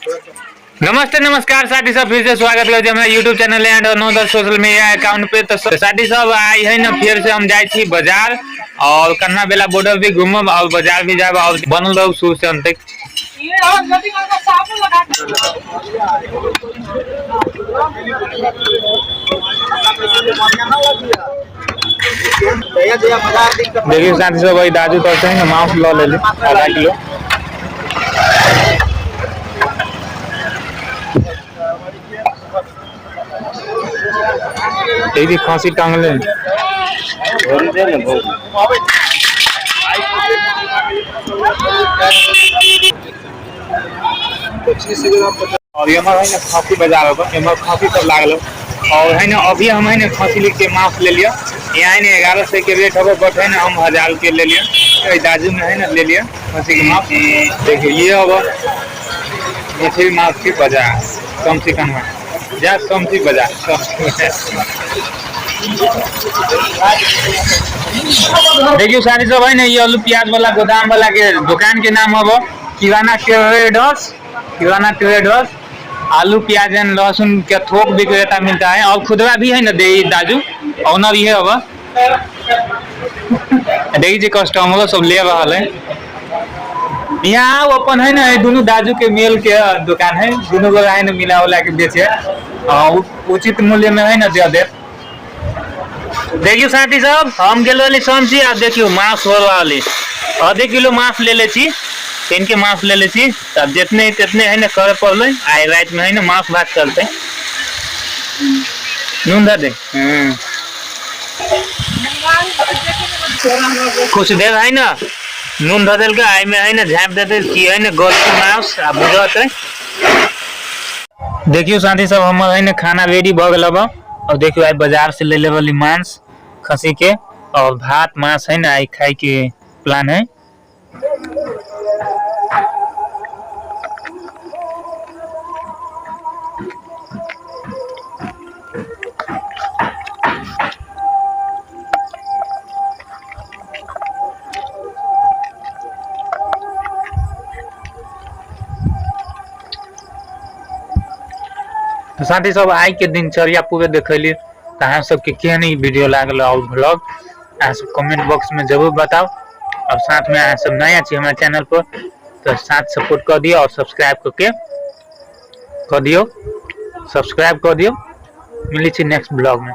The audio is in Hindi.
नमस्ते नमस्कार साथी सब, फिर से स्वागत है हमारा YouTube channel and another social media account पे। तो साथी सब आई है ना, फिर से हम जाए थी बाजार और कन्ना बेला बॉर्डर भी घूमब और बाजार भी जाब और बनल रहो शुरू से अंत तक। देखिए साथी सब, वही दादू तो से मांस लो ले आधा किलो। देखिए खांसी टांग ले और ये हमारा है ना खांसी बाजार होगा, हमारा खांसी सब लागल और है ना अभी हम है ना खांसी लिख के मांस ले लिया। यहाँ ने 1100 के रेट होगा, बट है ना हम 1000 के ले लिया। दाजू में है ना ले लिया खांसी के मांस। देखिए ये होगा मछली मांस की बाजार कम से कम है जा कमसी बाजार। देखियो सारी सब है ना, ये आलू प्याज वाला गोदाम वाला के दुकान के नाम है किराना ट्रेडर्स। आलू प्याज एंड लहसुन के थोक विक्रेता मिलता है और खुदरा भी है ना दे दाजू ऑनर ये होगा। देखिए जी कस्टमर सब ले रहा है यहाँ अपन है ना, दोनों दाजू के मेल के दुकान है, दोनों को है ना मिला उला के बेचे उचित मूल्य में है ना दे दे। देखियो साथी सब, हम गेल वाली सब्जी आप देखियो मांस हो वाली आधे किलो मांस ले ले छी, इनके मांस ले ले छी। तब जितने तितने है ना करे पड़ले आई रात में है ना मांस भात चलते नून दे कुछ देर है ना नून धदेल के आई में है ना झाँप देते कि है ना गोल की मांस आ बुझते। देखियो साथी सब, हमारा है ना खाना रेडी भ गल और देखियो आई बाजार से ले वाली मांस खसी के और भात मांस है ना आई खाई के प्लान है। तो साथी सब आई के दिनचर्या पूरे देखली तो अहाँ सबके केहन ई वीडियो लागल और ब्लॉग अहाँ सब कमेंट बॉक्स में जरूर बताओ। और साथ में अहाँ सब नया छी हमारे चैनल पर तो साथ सपोर्ट कर दियो और सब्सक्राइब कर दियो। मिली छी नेक्स्ट ब्लॉग में।